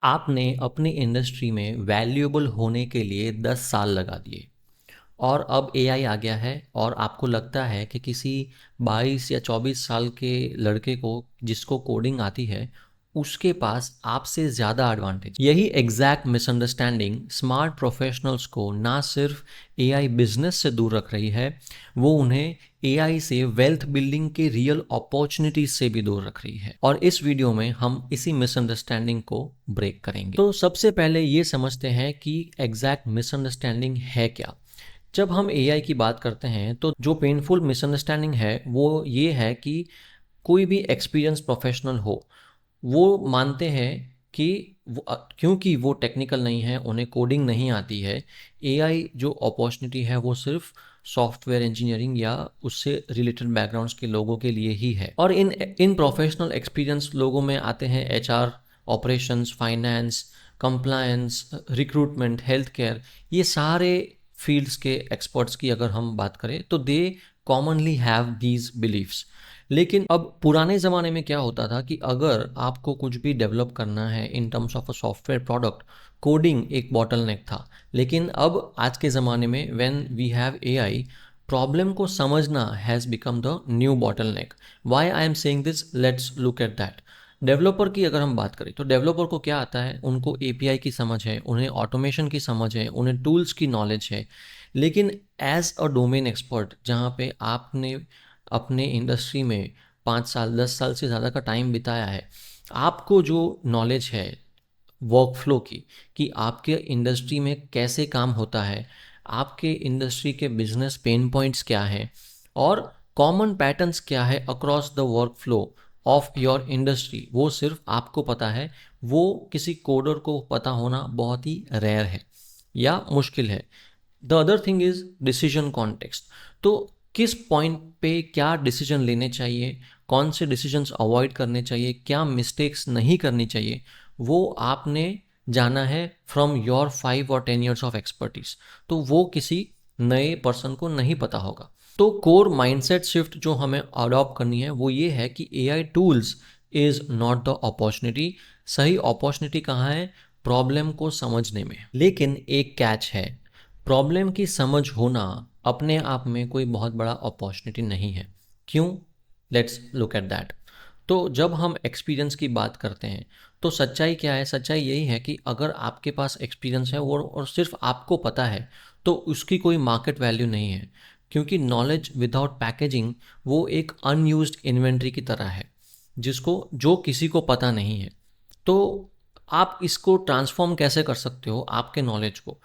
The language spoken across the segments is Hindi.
आपने अपनी इंडस्ट्री में वैल्यूएबल होने के लिए 10 साल लगा दिए और अब एआई आ गया है और आपको लगता है कि किसी 22 या 24 साल के लड़के को जिसको कोडिंग आती है उसके पास आपसे ज़्यादा एडवांटेज। यही एग्जैक्ट मिसअंडरस्टैंडिंग स्मार्ट प्रोफेशनल्स को ना सिर्फ एआई बिजनेस से दूर रख रही है, वो उन्हें एआई से वेल्थ बिल्डिंग के रियल अपॉर्चुनिटीज से भी दूर रख रही है। और इस वीडियो में हम इसी मिसअंडरस्टैंडिंग को ब्रेक करेंगे। तो सबसे पहले ये समझते हैं कि एग्जैक्ट मिसअंडरस्टैंडिंग है क्या। जब हम एआई की बात करते हैं तो जो पेनफुल मिसअंडरस्टैंडिंग है वो ये है कि कोई भी एक्सपीरियंस प्रोफेशनल हो वो मानते हैं कि क्योंकि वो टेक्निकल नहीं है, उन्हें कोडिंग नहीं आती है, एआई जो अपॉर्चुनिटी है वो सिर्फ सॉफ्टवेयर इंजीनियरिंग या उससे रिलेटेड बैकग्राउंड्स के लोगों के लिए ही है। और इन प्रोफेशनल एक्सपीरियंस लोगों में आते हैं HR, operations, finance, compliance, recruitment, health care, ये सारे फील्ड्स के एक्सपर्ट्स की अगर हम बात करें तो दे कॉमनली हैव दीज बिलीव्स। लेकिन अब पुराने ज़माने में क्या होता था कि अगर आपको कुछ भी डेवलप करना है in terms of a software product, coding एक बॉटलनेक था। लेकिन अब आज के ज़माने में when we have AI, problem को समझना has become the new bottleneck. Why I am saying this, let's look at that. Developer की अगर हम बात करें तो डेवलपर को क्या आता है, उनको एपीआई की समझ है, उन्हें ऑटोमेशन की समझ है, उन्हें टूल्स की नॉलेज है। लेकिन एज अ डोमेन एक्सपर्ट, जहाँ पे आपने अपने इंडस्ट्री में 5 साल 10 साल से ज़्यादा का टाइम बिताया है, आपको जो नॉलेज है वर्क फ्लो की, कि आपके इंडस्ट्री में कैसे काम होता है, आपके इंडस्ट्री के बिजनेस पेन पॉइंट्स क्या हैं और कॉमन पैटर्न्स क्या है across the work flow of your industry, वो सिर्फ आपको पता है। वो किसी कोडर को पता होना बहुत ही रेयर है या मुश्किल है। The other thing is decision context. तो किस पॉइंट पे क्या डिसीजन लेने चाहिए, कौन से डिसीजंस अवॉइड करने चाहिए, क्या मिस्टेक्स नहीं करनी चाहिए, वो आपने जाना है फ्रॉम योर 5 और 10 ईयर्स ऑफ एक्सपर्टीज। तो वो किसी नए पर्सन को नहीं पता होगा। तो कोर माइंडसेट शिफ्ट जो हमें अडॉप्ट करनी है वो ये है कि AI tools is not the opportunity. सही अपॉर्चुनिटी कहाँ है? प्रॉब्लम को समझने में। लेकिन एक कैच है, प्रॉब्लम की समझ होना अपने आप में कोई बहुत बड़ा अपॉर्चुनिटी नहीं है। क्यों? Let's look at that. तो जब हम एक्सपीरियंस की बात करते हैं तो सच्चाई क्या है? सच्चाई यही है कि अगर आपके पास एक्सपीरियंस है वो और सिर्फ आपको पता है तो उसकी कोई मार्केट वैल्यू नहीं है। क्योंकि नॉलेज विदाउट पैकेजिंग वो एक अनयूज्ड इन्वेंट्री की तरह है जिसको जो किसी को पता नहीं है। तो आप इसको ट्रांसफॉर्म कैसे कर सकते हो आपके नॉलेज को?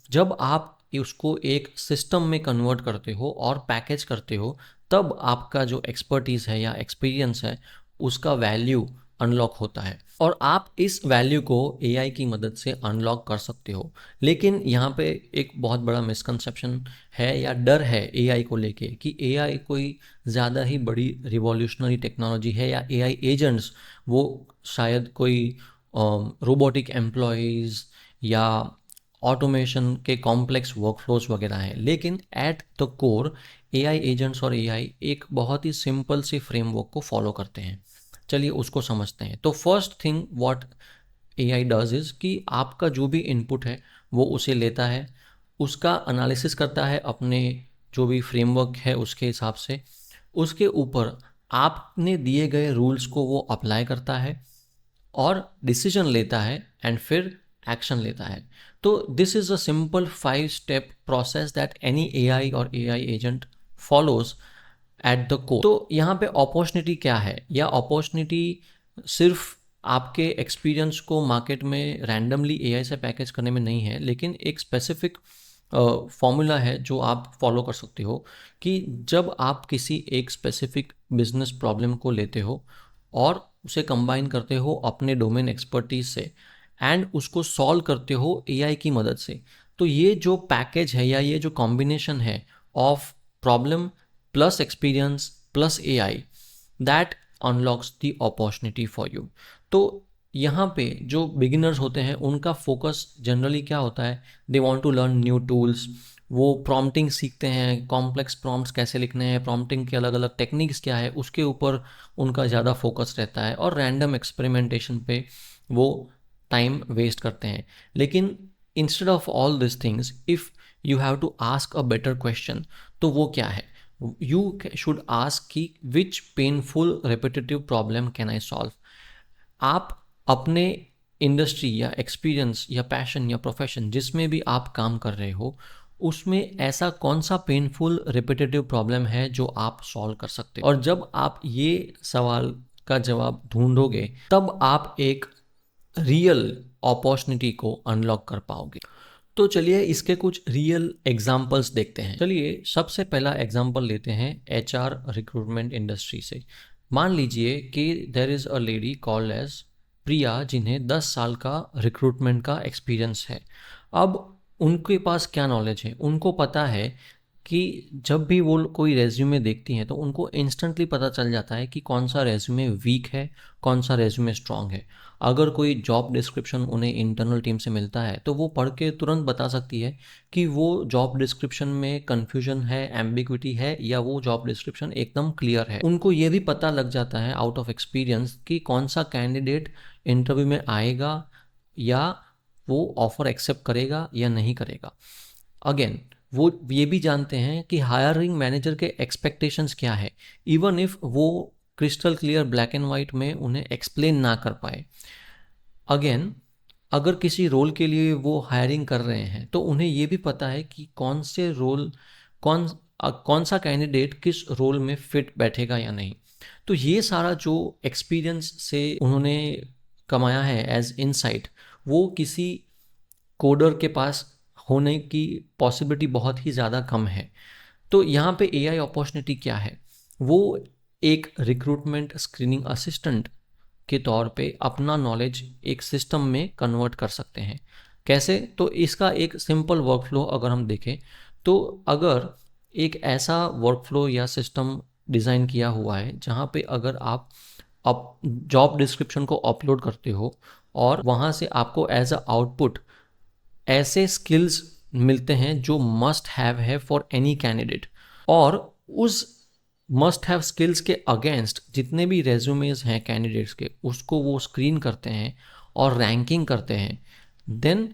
जब आप उसको एक सिस्टम में कन्वर्ट करते हो और पैकेज करते हो, तब आपका जो एक्सपर्टीज़ है या एक्सपीरियंस है उसका वैल्यू अनलॉक होता है और आप इस वैल्यू को एआई की मदद से अनलॉक कर सकते हो। लेकिन यहाँ पे एक बहुत बड़ा मिसकंसेप्शन है या डर है एआई को लेके कि एआई कोई ज़्यादा ही बड़ी रिवॉल्यूशनरी टेक्नोलॉजी है या एआई एजेंट्स वो शायद कोई रोबोटिक एम्प्लॉयज़ या ऑटोमेशन के कॉम्प्लेक्स वर्कफ्लोज वगैरह हैं। लेकिन at the core AI agents और एआई एक बहुत ही सिंपल सी फ्रेमवर्क को फॉलो करते हैं। चलिए उसको समझते हैं। तो first thing what AI does is कि आपका जो भी इनपुट है वो उसे लेता है, उसका एनालिसिस करता है अपने जो भी फ्रेमवर्क है उसके हिसाब से, उसके ऊपर आपने दिए गए रूल्स को वो अप्लाई करता है और डिसीजन लेता है एंड फिर एक्शन लेता है। तो this is a simple 5 step process that any AI और AI agent follows at the core. तो यहाँ पे अपॉर्चुनिटी क्या है? या अपॉर्चुनिटी सिर्फ आपके एक्सपीरियंस को मार्केट में रैंडमली एआई से पैकेज करने में नहीं है, लेकिन एक स्पेसिफिक फॉर्मूला है जो आप फॉलो कर सकते हो कि जब आप किसी एक स्पेसिफिक बिजनेस प्रॉब्लम को लेते हो और उसे कंबाइन करते हो अपने डोमेन एक्सपर्टीज से एंड उसको सॉल्व करते हो एआई की मदद से, तो ये जो पैकेज है या ये जो कॉम्बिनेशन है of problem plus experience plus AI, that unlocks the opportunity for you. तो यहाँ पे जो बिगिनर्स होते हैं उनका फोकस जनरली क्या होता है? They want to learn new tools. वो प्रॉम्प्टिंग सीखते हैं, कॉम्प्लेक्स प्रॉम्प्ट्स कैसे लिखने हैं, प्रॉम्प्टिंग के अलग अलग टेक्निक्स क्या है उसके ऊपर उनका ज़्यादा फोकस रहता है और रैंडम एक्सपेरिमेंटेशन पे वो टाइम वेस्ट करते हैं। लेकिन instead of all this things, if you have to ask a better question, तो वो क्या है? यू शुड आस्क कि which painful repetitive problem can I solve. आप अपने इंडस्ट्री या एक्सपीरियंस या पैशन या प्रोफेशन जिसमें भी आप काम कर रहे हो, उसमें ऐसा कौन सा पेनफुल रिपीटेटिव प्रॉब्लम है जो आप सॉल्व कर सकते हो। और जब आप ये सवाल का जवाब ढूंढोगे, तब आप एक रियल अपॉर्चुनिटी को अनलॉक कर पाओगे। तो चलिए इसके कुछ रियल एग्जांपल्स देखते हैं। चलिए सबसे पहला एग्जांपल लेते हैं एचआर रिक्रूटमेंट इंडस्ट्री से। मान लीजिए कि there is a lady called as Priya, जिन्हें 10 साल का रिक्रूटमेंट का एक्सपीरियंस है। अब उनके पास क्या नॉलेज है? उनको पता है कि जब भी वो कोई रेज्यूमे देखती हैं तो उनको इंस्टेंटली पता चल जाता है कि कौन सा रेज्यूमे वीक है, कौन सा रेज्यूमे स्ट्रांग है। अगर कोई जॉब डिस्क्रिप्शन उन्हें इंटरनल टीम से मिलता है तो वो पढ़ के तुरंत बता सकती है कि वो जॉब डिस्क्रिप्शन में कन्फ्यूजन है, एम्बिग्विटी है, या वो जॉब डिस्क्रिप्शन एकदम क्लियर है। उनको ये भी पता लग जाता है आउट ऑफ एक्सपीरियंस कि कौन सा कैंडिडेट इंटरव्यू में आएगा या वो ऑफर एक्सेप्ट करेगा या नहीं करेगा। अगेन वो ये भी जानते हैं कि हायरिंग मैनेजर के एक्सपेक्टेशंस क्या है, इवन इफ वो crystal clear black and white में उन्हें एक्सप्लेन ना कर पाए। अगेन अगर किसी रोल के लिए वो हायरिंग कर रहे हैं तो उन्हें ये भी पता है कि कौन से रोल कौन कौन सा कैंडिडेट किस रोल में फिट बैठेगा या नहीं। तो ये सारा जो एक्सपीरियंस से उन्होंने कमाया है एज इनसाइट, वो किसी कोडर के पास होने की पॉसिबिलिटी बहुत ही ज़्यादा कम है। तो यहाँ पे एआई अपॉर्चुनिटी क्या है? वो एक रिक्रूटमेंट स्क्रीनिंग असिस्टेंट के तौर पे अपना नॉलेज एक सिस्टम में कन्वर्ट कर सकते हैं। कैसे? तो इसका एक सिंपल वर्कफ्लो अगर हम देखें, तो अगर एक ऐसा वर्कफ्लो या सिस्टम डिज़ाइन किया हुआ है जहाँ पे अगर आप जॉब डिस्क्रिप्शन को अपलोड करते हो और वहाँ से आपको एज अ आउटपुट ऐसे स्किल्स मिलते हैं जो मस्ट हैव है फॉर एनी कैंडिडेट, और उस मस्ट हैव स्किल्स के अगेंस्ट जितने भी रेज्यूमेज हैं कैंडिडेट्स के, उसको वो स्क्रीन करते हैं और रैंकिंग करते हैं। Then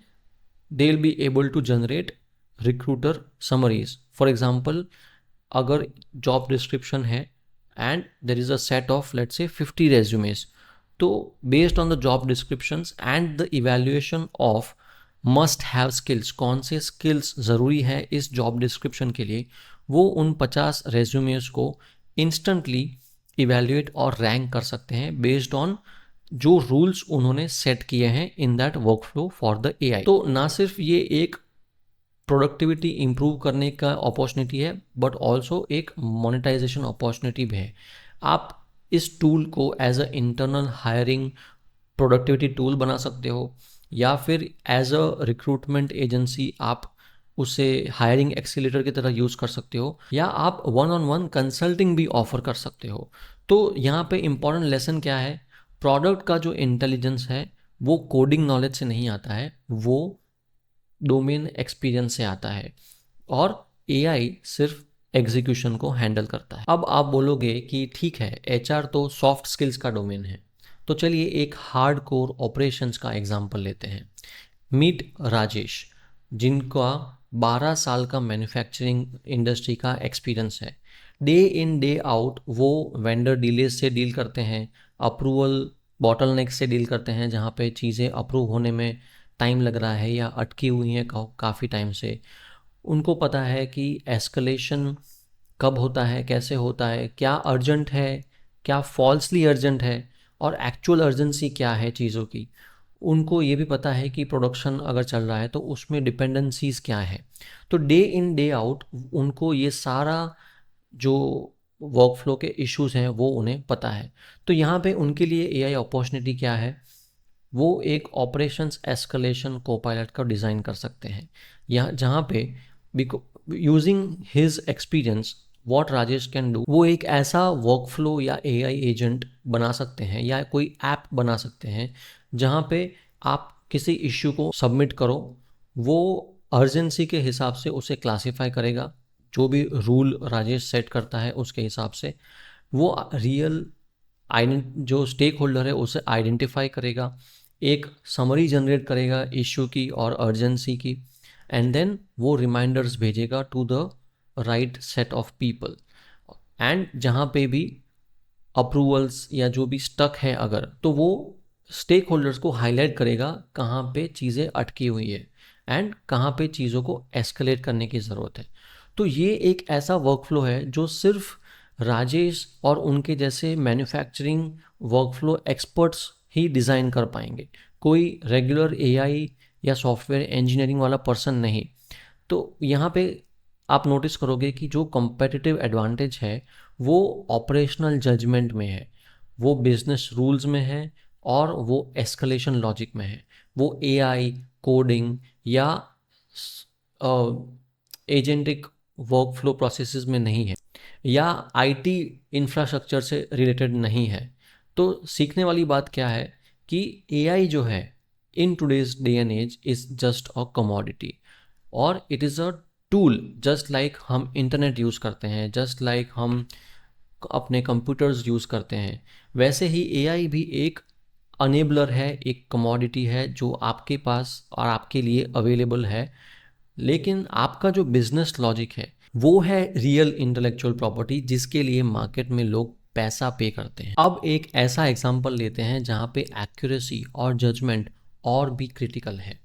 they will be able to generate recruiter summaries. For example, अगर जॉब डिस्क्रिप्शन है and there is a set of let's say 50 resumes, तो based on the job descriptions and the evaluation of must have skills, कौन से स्किल्स ज़रूरी है इस जॉब डिस्क्रिप्शन के लिए, वो उन 50 रेज्यूमेज को इंस्टेंटली इवैल्यूएट और रैंक कर सकते हैं बेस्ड ऑन जो रूल्स उन्होंने सेट किए हैं in that workflow for the AI. तो ना सिर्फ ये एक प्रोडक्टिविटी इंप्रूव करने का अपॉर्चुनिटी है, बट ऑल्सो एक मोनेटाइजेशन अपॉर्चुनिटी भी है। आप इस टूल को as a internal hiring productivity tool बना सकते हो, या फिर एज अ रिक्रूटमेंट एजेंसी आप उसे हायरिंग एक्सीलेटर की तरह यूज़ कर सकते हो, या आप वन ऑन वन कंसल्टिंग भी ऑफर कर सकते हो। तो यहाँ पे इम्पॉर्टेंट लेसन क्या है? प्रोडक्ट का जो इंटेलिजेंस है वो कोडिंग नॉलेज से नहीं आता है, वो डोमेन एक्सपीरियंस से आता है, और एआई सिर्फ एग्जीक्यूशन को हैंडल करता है। अब आप बोलोगे कि ठीक है, एचआर तो सॉफ्ट स्किल्स का डोमेन है, तो चलिए एक हार्ड कोर ऑपरेशंस का एग्जांपल लेते हैं। मीट राजेश, जिनका 12 साल का मैन्युफैक्चरिंग इंडस्ट्री का एक्सपीरियंस है। डे इन डे आउट वो वेंडर डीलेज से डील करते हैं, अप्रूवल बॉटलनेक से डील करते हैं जहाँ पे चीज़ें अप्रूव होने में टाइम लग रहा है या अटकी हुई हैं काफ़ी टाइम से। उनको पता है कि एस्केलेशन कब होता है, कैसे होता है, क्या अर्जेंट है, क्या फॉल्सली अर्जेंट है, और एक्चुअल अर्जेंसी क्या है चीज़ों की। उनको ये भी पता है कि प्रोडक्शन अगर चल रहा है तो उसमें डिपेंडेंसीज़ क्या है। तो डे इन डे आउट उनको ये सारा जो वर्कफ्लो के इश्यूज हैं वो उन्हें पता है। तो यहाँ पे उनके लिए एआई अपॉर्चुनिटी क्या है? वो एक ऑपरेशंस एस्केलेशन कोपायलट का डिज़ाइन कर सकते हैं, यहाँ जहाँ पे using his experience what Rajesh can do, वो एक ऐसा वर्कफ्लो या एआई एजेंट बना सकते हैं या कोई ऐप बना सकते हैं जहाँ पे आप किसी इश्यू को सबमिट करो, वो अर्जेंसी के हिसाब से उसे क्लासिफाई करेगा, जो भी रूल राजेश सेट करता है उसके हिसाब से वो रियल जो स्टेक होल्डर है उसे आइडेंटिफाई करेगा, एक समरी जनरेट करेगा इश्यू की और अर्जेंसी की, एंड देन वो रिमाइंडर्स भेजेगा to the right set of people. And जहाँ पे भी अप्रूवल्स या जो भी स्टक है अगर, तो वो स्टेक होल्डर्स को हाईलाइट करेगा कहाँ पे चीज़ें अटकी हुई है एंड कहाँ पे चीज़ों को एस्केलेट करने की ज़रूरत है। तो ये एक ऐसा वर्कफ्लो है जो सिर्फ राजेश और उनके जैसे मैन्युफैक्चरिंग वर्कफ्लो एक्सपर्ट्स ही डिज़ाइन कर पाएंगे, कोई रेगुलर एआई या सॉफ्टवेयर इंजीनियरिंग वाला पर्सन नहीं। तो यहाँ पे आप नोटिस करोगे कि जो competitive एडवांटेज है वो ऑपरेशनल जजमेंट में है, वो बिजनेस रूल्स में है, और वो एस्केलेशन लॉजिक में है। वो एआई कोडिंग या एजेंटिक वर्कफ्लो प्रोसेसेस में नहीं है, या आईटी इंफ्रास्ट्रक्चर से रिलेटेड नहीं है। तो सीखने वाली बात क्या है कि एआई जो है in today's day and age is just a commodity, और it is a tool. Just like हम इंटरनेट यूज़ करते हैं, जस्ट लाइक हम अपने कंप्यूटर्स यूज़ करते हैं, वैसे ही एआई भी एक अनेबलर है, एक कमोडिटी है जो आपके पास और आपके लिए अवेलेबल है। लेकिन आपका जो बिजनेस लॉजिक है वो है रियल इंटेलेक्चुअल प्रॉपर्टी, जिसके लिए मार्केट में लोग पैसा पे करते हैं। अब एक ऐसा एग्जांपल लेते हैं जहाँ पे एक्यूरेसी और जजमेंट और भी क्रिटिकल है,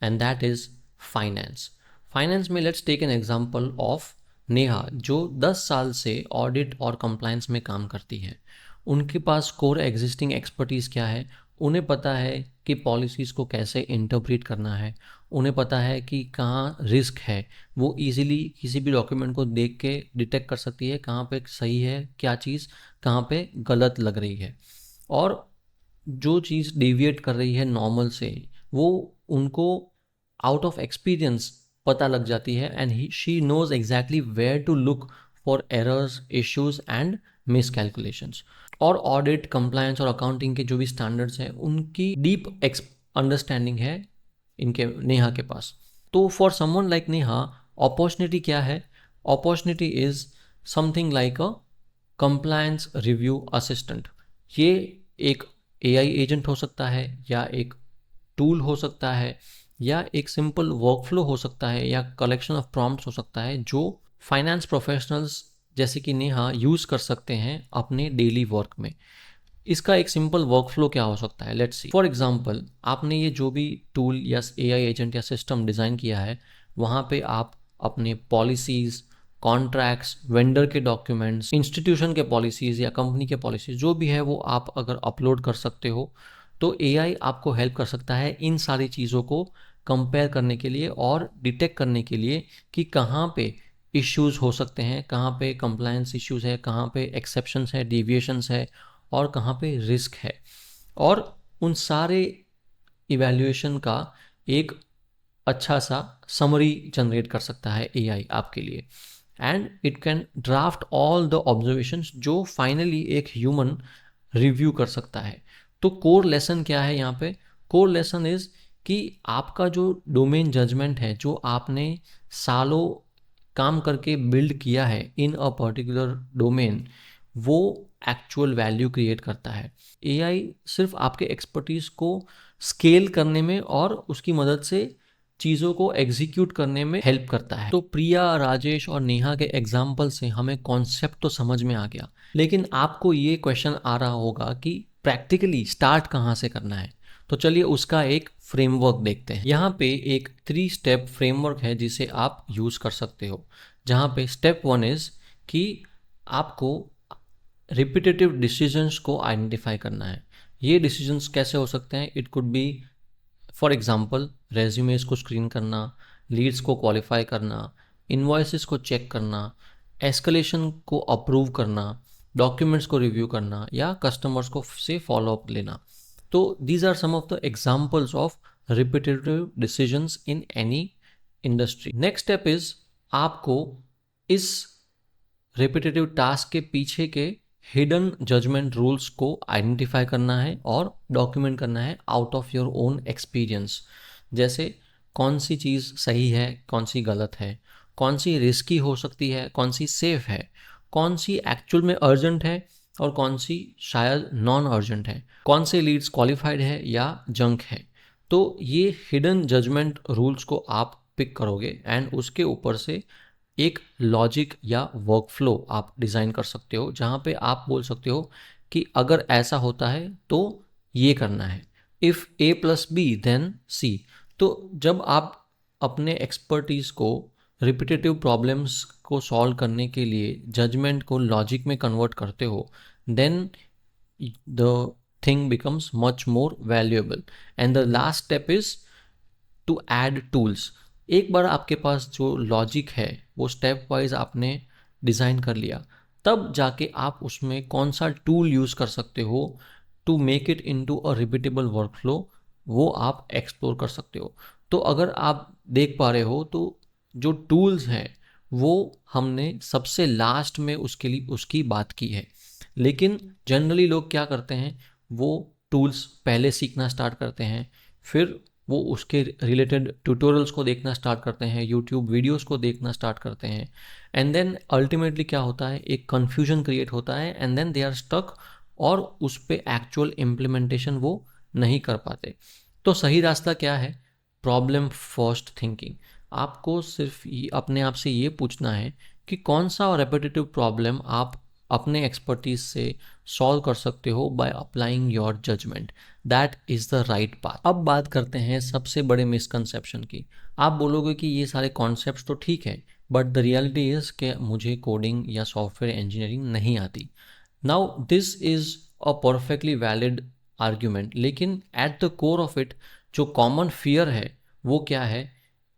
and that is finance. Finance में let's take an example of Neha, जो 10 साल से ऑडिट और कंप्लायंस में काम करती है। उनके पास कोर एग्जिस्टिंग एक्सपर्टीज़ क्या है, उन्हें पता है कि पॉलिसीज़ को कैसे इंटरप्रेट करना है, उन्हें पता है कि कहाँ रिस्क है। वो इजीली किसी भी डॉक्यूमेंट को देख के डिटेक्ट कर सकती है कहाँ पे सही है, क्या चीज़ कहाँ पे गलत लग रही है, और जो चीज़ डेविएट कर रही है नॉर्मल से वो उनको आउट ऑफ एक्सपीरियंस पता लग जाती है, and she knows exactly where to look for errors, issues and miscalculations. और ऑडिट कंप्लायंस और अकाउंटिंग के जो भी स्टैंडर्ड्स हैं उनकी डीप अंडरस्टैंडिंग है इनके नेहा के पास। तो for someone like Neha, opportunity क्या है? Opportunity is something like a compliance review assistant. ये एक एआई एजेंट हो सकता है, या एक टूल हो सकता है, या एक सिंपल वर्कफ्लो हो सकता है, या कलेक्शन ऑफ प्रॉम्प्ट्स हो सकता है जो फाइनेंस प्रोफेशनल्स जैसे कि नेहा यूज़ कर सकते हैं अपने डेली वर्क में। इसका एक सिंपल वर्कफ्लो क्या हो सकता है, लेट्स सी। फॉर एग्जांपल, आपने ये जो भी टूल या एआई एजेंट या सिस्टम डिज़ाइन किया है, वहाँ पे आप अपने पॉलिसीज़, कॉन्ट्रैक्ट्स, वेंडर के डॉक्यूमेंट्स, इंस्टीट्यूशन के पॉलिसीज़ या कंपनी के पॉलिसीज़ जो भी है वो आप अगर अपलोड कर सकते हो, तो एआई आपको हेल्प कर सकता है इन सारी चीज़ों को कंपेयर करने के लिए और डिटेक्ट करने के लिए कि कहाँ पे इश्यूज़ हो सकते हैं, कहाँ पे कंप्लायंस इश्यूज़ है, कहाँ पे एक्सेप्शंस है, डेविएशंस है, और कहाँ पे रिस्क है। और उन सारे इवैल्यूएशन का एक अच्छा सा समरी जनरेट कर सकता है एआई आपके लिए, and it can draft all the observations जो फाइनली एक ह्यूमन रिव्यू कर सकता है। तो कोर लेसन क्या है यहाँ पे? कोर लेसन इज कि आपका जो डोमेन जजमेंट है, जो आपने सालों काम करके बिल्ड किया है इन अ पर्टिकुलर डोमेन, वो एक्चुअल वैल्यू क्रिएट करता है। एआई सिर्फ आपके एक्सपर्टीज को स्केल करने में और उसकी मदद से चीज़ों को एग्जीक्यूट करने में हेल्प करता है। तो प्रिया, राजेश और नेहा के एग्जाम्पल से हमें कॉन्सेप्ट तो समझ में आ गया, लेकिन आपको ये क्वेश्चन आ रहा होगा कि प्रैक्टिकली स्टार्ट कहाँ से करना है। तो चलिए उसका एक फ्रेमवर्क देखते हैं। यहाँ पे एक 3 स्टेप फ्रेमवर्क है जिसे आप यूज़ कर सकते हो, जहाँ पे स्टेप 1 इज़ कि आपको रिपीटेटिव डिसीजंस को आइडेंटिफाई करना है। ये डिसीजंस कैसे हो सकते हैं? It could be for example resumes को स्क्रीन करना, लीड्स को क्वालिफाई करना, इनवॉइसेस को चेक करना, एस्केलेशन को अप्रूव करना, डॉक्यूमेंट्स को रिव्यू करना, या कस्टमर्स को से फॉलोअप लेना। तो these are some of the examples of repetitive decisions in any industry. Next step is आपको इस रिपीटेटिव टास्क के पीछे के हिडन जजमेंट रूल्स को आइडेंटिफाई करना है और डॉक्यूमेंट करना है out of your own experience. जैसे कौन सी चीज़ सही है, कौन सी गलत है, कौन सी रिस्की हो सकती है, कौन सी सेफ है, कौन सी एक्चुअल में अर्जेंट है, और कौन सी शायद नॉन अर्जेंट है, कौन से लीड्स क्वालिफाइड है या जंक है। तो ये हिडन जजमेंट रूल्स को आप पिक करोगे एंड उसके ऊपर से एक लॉजिक या वर्कफ्लो आप डिज़ाइन कर सकते हो, जहाँ पे आप बोल सकते हो कि अगर ऐसा होता है तो ये करना है, if A plus B then C. तो जब आप अपने एक्सपर्टीज़ को रिपीटेटिव प्रॉब्लम्स को सॉल्व करने के लिए जजमेंट को लॉजिक में कन्वर्ट करते हो, then the thing becomes much more valuable. And the last step is to add tools. एक बार आपके पास जो लॉजिक है वो स्टेप वाइज आपने डिज़ाइन कर लिया, तब जाके आप उसमें कौन सा टूल यूज़ कर सकते हो to make it into a repeatable workflow, वो आप एक्सप्लोर कर सकते हो। तो अगर आप देख पा रहे हो तो जो टूल्स हैं वो हमने सबसे लास्ट में उसके लिए उसकी बात की है। लेकिन जनरली लोग क्या करते हैं, वो टूल्स पहले सीखना स्टार्ट करते हैं, फिर वो उसके रिलेटेड ट्यूटोरियल्स को देखना स्टार्ट करते हैं, यूट्यूब वीडियोस को देखना स्टार्ट करते हैं, एंड देन अल्टीमेटली क्या होता है, एक कन्फ्यूजन क्रिएट होता है and then they are stuck, और उस पे एक्चुअल इम्प्लीमेंटेशन वो नहीं कर पाते। तो सही रास्ता क्या है? Problem first thinking. आपको सिर्फ अपने आप से ये पूछना है कि कौन सा रेपिटेटिव प्रॉब्लम आप अपने एक्सपर्टीज से सॉल्व कर सकते हो by applying your judgement. That is the right path. अब बात करते हैं सबसे बड़े मिसकंसेप्शन की। आप बोलोगे कि ये सारे कॉन्सेप्ट्स तो ठीक है, बट द रियलिटी इज़ कि मुझे कोडिंग या सॉफ्टवेयर इंजीनियरिंग नहीं आती। Now this is a perfectly valid argument, लेकिन at the core of it जो कॉमन फियर है वो क्या है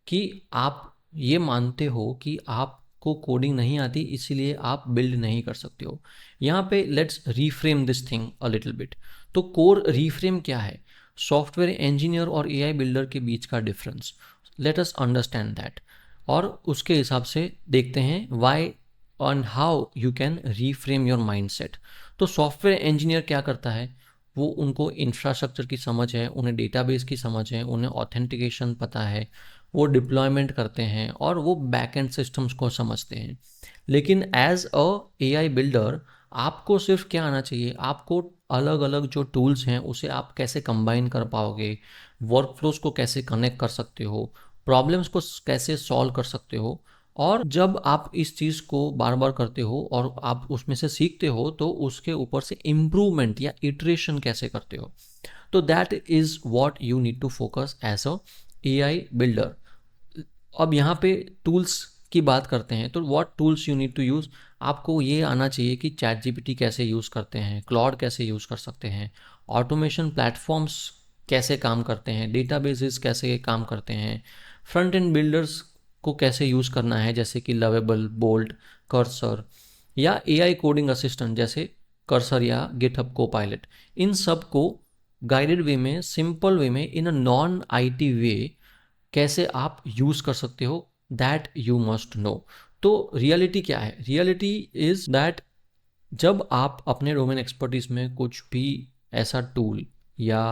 कि आप ये मानते हो कि आपको कोडिंग नहीं आती इसीलिए आप बिल्ड नहीं कर सकते हो। यहाँ पे let's reframe this thing a little bit. तो कोर रीफ्रेम क्या है? सॉफ्टवेयर इंजीनियर और एआई बिल्डर के बीच का difference, let us understand that, और उसके हिसाब से देखते हैं why on how you can reframe your mindset. तो सॉफ्टवेयर इंजीनियर क्या करता है? वो उनको इंफ्रास्ट्रक्चर की समझ है, उन्हें डेटाबेस की समझ है, उन्हें ऑथेंटिकेशन पता है, वो डिप्लॉयमेंट करते हैं और वो बैक एंड सिस्टम्स को समझते हैं। लेकिन एज अ एआई बिल्डर आपको सिर्फ क्या आना चाहिए? आपको अलग अलग जो टूल्स हैं उसे आप कैसे कंबाइन कर पाओगे, वर्कफ्लोज को कैसे कनेक्ट कर सकते हो, प्रॉब्लम्स को कैसे सॉल्व कर सकते हो। और जब आप इस चीज़ को बार बार करते हो और आप उसमें से सीखते हो तो उसके ऊपर से इम्प्रूवमेंट या इटरेशन कैसे करते हो। तो that is what you need to focus as a AI builder. अब यहाँ पे टूल्स की बात करते हैं, तो what tools you need to use. आपको ये आना चाहिए कि चैट जीपीटी कैसे यूज़ करते हैं, क्लॉड कैसे यूज़ कर सकते हैं, ऑटोमेशन प्लेटफॉर्म्स कैसे काम करते हैं, डेटाबेसेस कैसे काम करते हैं, फ्रंट एंड बिल्डर्स को कैसे यूज़ करना है जैसे कि लवेबल, बोल्ट, कर्सर, या एआई कोडिंग असिस्टेंट जैसे कर्सर या गिटहब कोपायलट। इन सब को गाइडेड वे में, सिंपल वे में, इन अ नॉन आईटी वे कैसे आप यूज़ कर सकते हो, दैट यू मस्ट नो। तो रियलिटी क्या है? रियलिटी इज़ दैट जब आप अपने डोमेन एक्सपर्टीज में कुछ भी ऐसा टूल या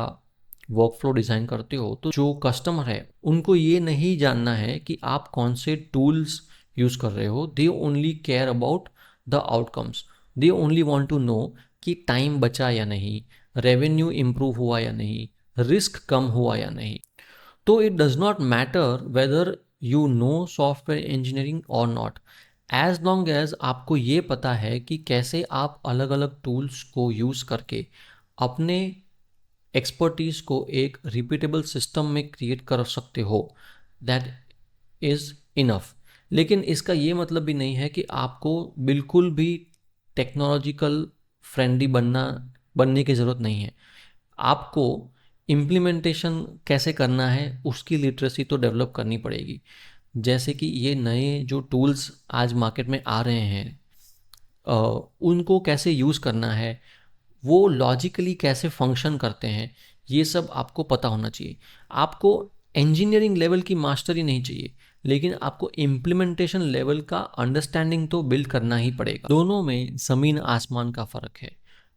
वर्कफ्लो डिज़ाइन करते हो तो जो कस्टमर है उनको ये नहीं जानना है कि आप कौन से टूल्स यूज़ कर रहे हो। They only care about the outcomes. They only want to know कि टाइम बचा या नहीं, रेवेन्यू इम्प्रूव हुआ या नहीं, रिस्क कम हुआ या नहीं। तो it does not matter whether you know software engineering और नॉट, एज लॉन्ग एज आपको ये पता है कि कैसे आप अलग अलग टूल्स को यूज़ करके अपने एक्सपर्टीज को एक रिपीटेबल सिस्टम में क्रिएट कर सकते हो, दैट इज़ इनफ। लेकिन इसका ये मतलब भी नहीं है कि आपको बिल्कुल भी टेक्नोलॉजिकल फ्रेंडली बनने की ज़रूरत नहीं है। आपको इम्प्लीमेंटेशन कैसे करना है उसकी लिटरेसी तो डेवलप करनी पड़ेगी। जैसे कि ये नए जो टूल्स आज मार्केट में आ रहे हैं, उनको कैसे यूज़ करना है, वो लॉजिकली कैसे फंक्शन करते हैं, ये सब आपको पता होना चाहिए। आपको इंजीनियरिंग लेवल की मास्टरी नहीं चाहिए, लेकिन आपको इम्प्लीमेंटेशन लेवल का अंडरस्टैंडिंग तो बिल्ड करना ही पड़ेगा। दोनों में ज़मीन आसमान का फ़र्क है,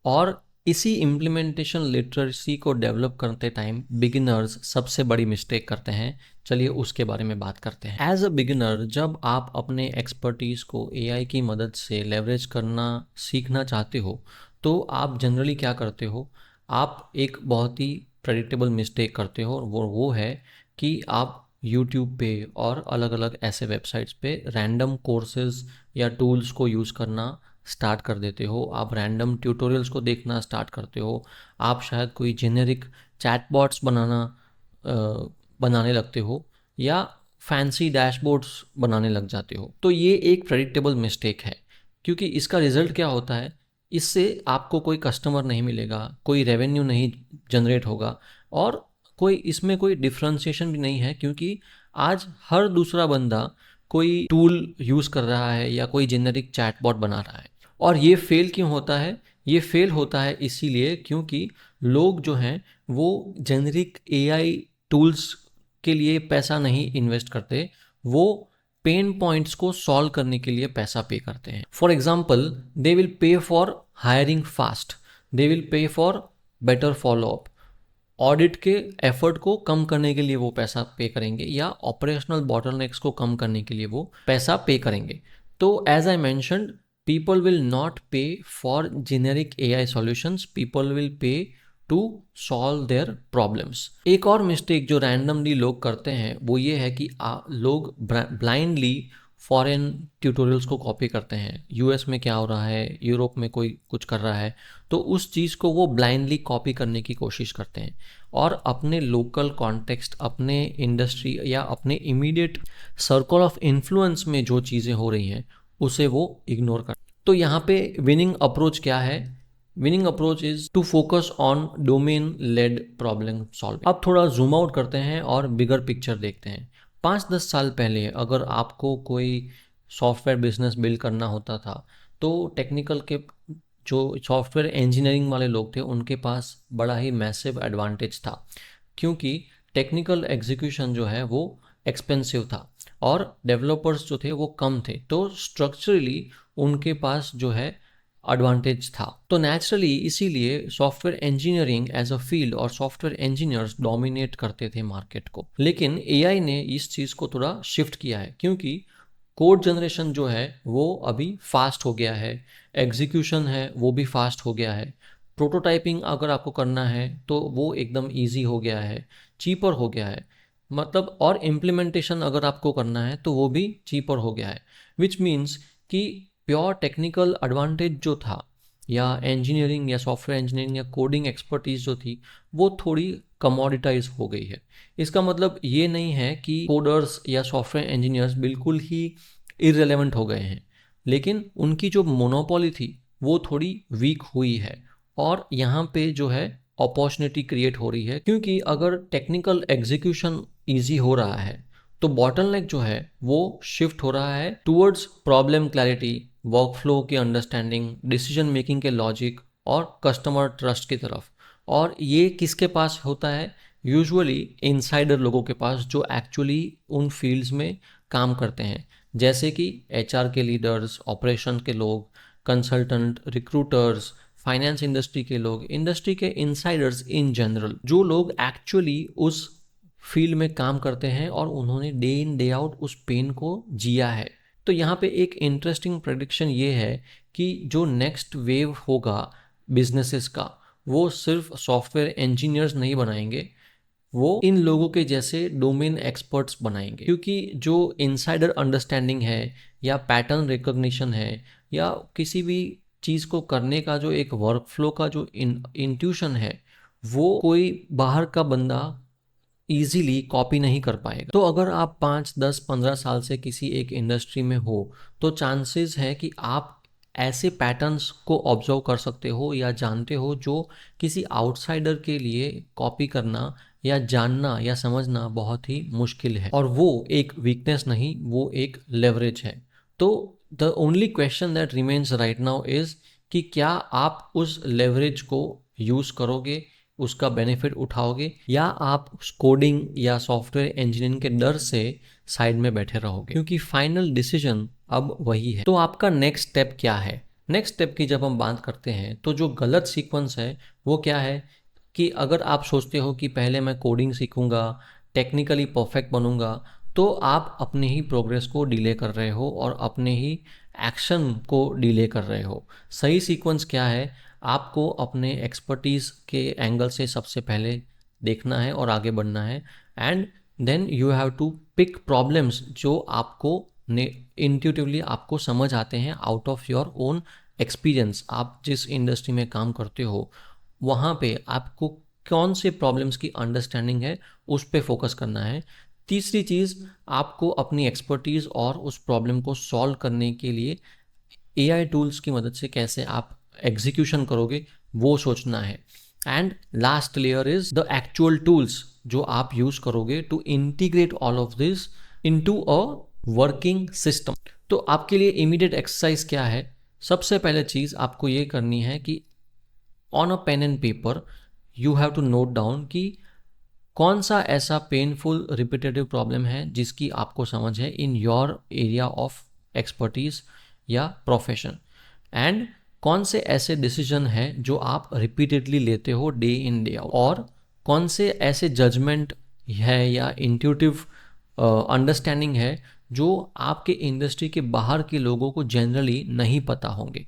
और इसी इम्प्लीमेंटेशन लिटरेसी को डेवलप करते टाइम बिगिनर्स सबसे बड़ी मिस्टेक करते हैं। चलिए उसके बारे में बात करते हैं। एज अ बिगिनर जब आप अपने एक्सपर्टीज़ को एआई की मदद से लेवरेज करना सीखना चाहते हो तो आप जनरली क्या करते हो, आप एक बहुत ही प्रेडिक्टेबल मिस्टेक करते हो, और वो है कि आप यूट्यूब पे और अलग अलग ऐसे वेबसाइट्स पे रैंडम कोर्सेज या टूल्स को यूज़ करना स्टार्ट कर देते हो। आप रैंडम ट्यूटोरियल्स को देखना स्टार्ट करते हो। आप शायद कोई जेनेरिक चैटबॉट्स बनाने लगते हो, या फैंसी डैशबोर्ड्स बनाने लग जाते हो। तो ये एक प्रेडिक्टेबल मिस्टेक है, क्योंकि इसका रिजल्ट क्या होता है, इससे आपको कोई कस्टमर नहीं मिलेगा, कोई रेवेन्यू नहीं जनरेट होगा, और इसमें कोई डिफ्रेंशिएशन भी नहीं है, क्योंकि आज हर दूसरा बंदा कोई टूल यूज़ कर रहा है या कोई जेनेरिक चैटबॉट बना रहा है। और ये फेल क्यों होता है? ये फेल होता है इसीलिए क्योंकि लोग जो हैं वो जेनेरिक एआई टूल्स के लिए पैसा नहीं इन्वेस्ट करते, वो पेन पॉइंट्स को सॉल्व करने के लिए पैसा पे करते हैं। For example, they will pay for hiring fast, they will pay for better follow up, audit के एफर्ट को कम करने के लिए वो पैसा पे करेंगे, या ऑपरेशनल बॉटलनेक्स को कम करने के लिए वो पैसा पे करेंगे। तो as I mentioned, people will not pay for generic AI solutions, people will pay to solve their problems. एक और मिस्टेक जो रैंडमली लोग करते हैं वो ये है कि लोग ब्लाइंडली फॉरेन ट्यूटोरियल्स को कॉपी करते हैं। यूएस में क्या हो रहा है, यूरोप में कोई कुछ कर रहा है, तो उस चीज़ को वो ब्लाइंडली कॉपी करने की कोशिश करते हैं, और अपने लोकल कॉन्टेक्स्ट, अपने इंडस्ट्री या अपने इमीडिएट सर्कल ऑफ इन्फ्लुएंस में जो चीज़ें हो रही हैं उसे वो इग्नोर कर। तो यहाँ पे विनिंग अप्रोच क्या है? Winning approach is to focus on domain led problem solving. अब थोड़ा जूम आउट करते हैं और बिगर पिक्चर देखते हैं। 5-10 साल पहले अगर आपको कोई सॉफ्टवेयर बिजनेस बिल्ड करना होता था, तो टेक्निकल के जो सॉफ्टवेयर इंजीनियरिंग वाले लोग थे उनके पास बड़ा ही मैसिव एडवांटेज था, क्योंकि टेक्निकल एग्जीक्यूशन जो है वो एक्सपेंसिव था और डेवलपर्स जो थे वो कम थे, तो स्ट्रक्चरली उनके पास जो है एडवांटेज था। तो नेचुरली इसीलिए software engineering as a field और सॉफ्टवेयर इंजीनियर्स डोमिनेट करते थे मार्केट को। लेकिन एआई ने इस चीज़ को थोड़ा शिफ्ट किया है, क्योंकि कोड जनरेशन जो है वो अभी फास्ट हो गया है, एग्जीक्यूशन है वो भी फास्ट हो गया है, प्रोटोटाइपिंग अगर आपको करना है तो वो एकदम ईजी हो गया है, चीपर हो गया है, मतलब, और इम्प्लीमेंटेशन अगर आपको करना है तो वो भी चीपर हो गया है। विच मीन्स कि प्योर टेक्निकल एडवांटेज जो था, या इंजीनियरिंग या सॉफ्टवेयर इंजीनियरिंग या कोडिंग एक्सपर्टीज जो थी, वो थोड़ी कमोडिटाइज हो गई है। इसका मतलब ये नहीं है कि कोडर्स या सॉफ्टवेयर इंजीनियर्स बिल्कुल ही इररेलेवेंट हो गए हैं, लेकिन उनकी जो मोनोपोली थी वो थोड़ी वीक हुई है, और यहाँ पे जो है अपॉर्चुनिटी क्रिएट हो रही है, क्योंकि अगर टेक्निकल एग्जीक्यूशन ईजी हो रहा है तो बॉटलनेक जो है वो शिफ्ट हो रहा है टूवर्ड्स प्रॉब्लम क्लैरिटी, वर्कफ्लो की अंडरस्टैंडिंग, डिसीजन मेकिंग के लॉजिक और कस्टमर ट्रस्ट की तरफ। और ये किसके पास होता है? यूजुअली इनसाइडर लोगों के पास, जो एक्चुअली उन फील्ड्स में काम करते हैं, जैसे कि एचआर के लीडर्स, ऑपरेशन के लोग, कंसल्टेंट, रिक्रूटर्स, फाइनेंस इंडस्ट्री के लोग, इंडस्ट्री के इनसाइडर्स इन जनरल, जो लोग एक्चुअली उस फील्ड में काम करते हैं और उन्होंने डे इन डे आउट उस पेन को जिया है। तो यहाँ पे एक इंटरेस्टिंग प्रेडिक्शन ये है कि जो नेक्स्ट वेव होगा बिजनेसेस का, वो सिर्फ सॉफ्टवेयर इंजीनियर्स नहीं बनाएंगे, वो इन लोगों के जैसे डोमेन एक्सपर्ट्स बनाएंगे, क्योंकि जो इनसाइडर अंडरस्टैंडिंग है या पैटर्न रिकॉग्निशन है या किसी भी चीज़ को करने का जो एक वर्कफ्लो का जो इंट्यूशन है, वो कोई बाहर का बंदा ईजीली कॉपी नहीं कर पाएगा। तो अगर आप 5, 10, 15 साल से किसी एक इंडस्ट्री में हो, तो चांसेस है कि आप ऐसे पैटर्न्स को ऑब्जर्व कर सकते हो या जानते हो जो किसी आउटसाइडर के लिए कॉपी करना या जानना या समझना बहुत ही मुश्किल है, और वो एक वीकनेस नहीं, वो एक लेवरेज है। तो the only question that remains right now is कि क्या आप उस लेवरेज को यूज़ करोगे, उसका बेनिफिट उठाओगे, या आप कोडिंग या सॉफ्टवेयर इंजीनियरिंग के डर से साइड में बैठे रहोगे, क्योंकि फाइनल डिसीजन अब वही है। तो आपका नेक्स्ट स्टेप क्या है? नेक्स्ट स्टेप की जब हम बात करते हैं तो जो गलत सीक्वेंस है वो क्या है, कि अगर आप सोचते हो कि पहले मैं कोडिंग सीखूंगा, टेक्निकली परफेक्ट बनूंगा, तो आप अपने ही प्रोग्रेस को डिले कर रहे हो और अपने ही एक्शन को डिले कर रहे हो। सही सीक्वेंस क्या है? आपको अपने एक्सपर्टीज़ के एंगल से सबसे पहले देखना है और आगे बढ़ना है। And then you have to pick problems जो आपको इंट्यूटिवली आपको समझ आते हैं out of your own experience. आप जिस इंडस्ट्री में काम करते हो वहाँ पे आपको कौन से प्रॉब्लम्स की अंडरस्टैंडिंग है, उस पे फोकस करना है। तीसरी चीज़, आपको अपनी एक्सपर्टीज़ और उस प्रॉब्लम को सॉल्व करने के लिए एआई टूल्स की मदद से कैसे आप एग्जीक्यूशन करोगे वो सोचना है। And last layer is the actual tools जो आप यूज करोगे to integrate all of this into a working system. तो आपके लिए इमीडिएट एक्सरसाइज क्या है? सबसे पहले चीज़ आपको ये करनी है कि on a pen and paper you have to note down कि कौन सा ऐसा पेनफुल रिपीटेटिव प्रॉब्लम है जिसकी आपको समझ है in your area of expertise या प्रोफेशन। एंड कौन से ऐसे डिसीजन हैं जो आप रिपीटेडली लेते हो डे इन डे आउट, और कौन से ऐसे जजमेंट है या इंट्यूटिव अंडरस्टैंडिंग है जो आपके इंडस्ट्री के बाहर के लोगों को जनरली नहीं पता होंगे।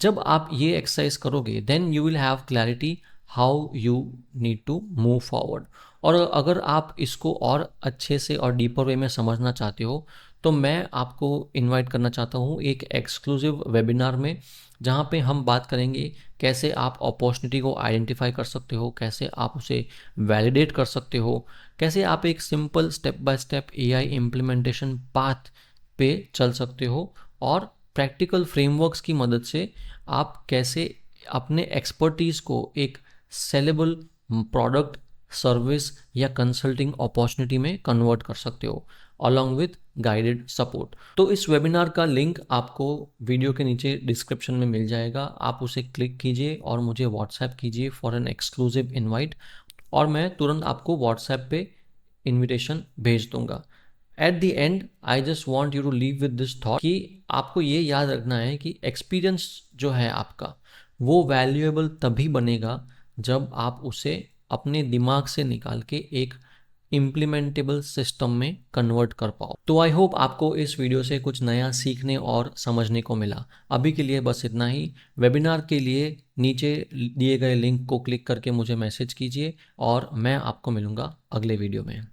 जब आप ये एक्सरसाइज करोगे then you will have clarity how you need to move forward. और अगर आप इसको और अच्छे से और डीपर वे में समझना चाहते हो तो मैं आपको इनवाइट करना चाहता हूँ एक एक्सक्लूसिव वेबिनार में, जहाँ पे हम बात करेंगे कैसे आप अपॉर्चुनिटी को आइडेंटिफाई कर सकते हो, कैसे आप उसे वैलिडेट कर सकते हो, कैसे आप एक simple step by step AI implementation path पे चल सकते हो, और प्रैक्टिकल फ्रेमवर्क्स की मदद से आप कैसे अपने एक्सपर्टीज़ को एक सेलेबल प्रोडक्ट, सर्विस या कंसल्टिंग अपॉर्चुनिटी में कन्वर्ट कर सकते हो अलॉन्ग विद गाइडेड सपोर्ट। तो इस वेबिनार का लिंक आपको वीडियो के नीचे डिस्क्रिप्शन में मिल जाएगा, आप उसे क्लिक कीजिए और मुझे व्हाट्सएप कीजिए फॉर एन एक्सक्लूसिव इनवाइट, और मैं तुरंत आपको व्हाट्सएप पे इनविटेशन भेज दूंगा। At the end I just want you to leave with this thought कि आपको ये याद रखना है कि एक्सपीरियंस जो है आपका वो वैल्यूएबल तभी बनेगा जब आप उसे अपने दिमाग से निकाल के एक इम्प्लीमेंटेबल सिस्टम में कन्वर्ट कर पाओ। तो आई होप आपको इस वीडियो से कुछ नया सीखने और समझने को मिला। अभी के लिए बस इतना ही। वेबिनार के लिए नीचे दिए गए लिंक को क्लिक करके मुझे मैसेज कीजिए और मैं आपको मिलूंगा अगले वीडियो में।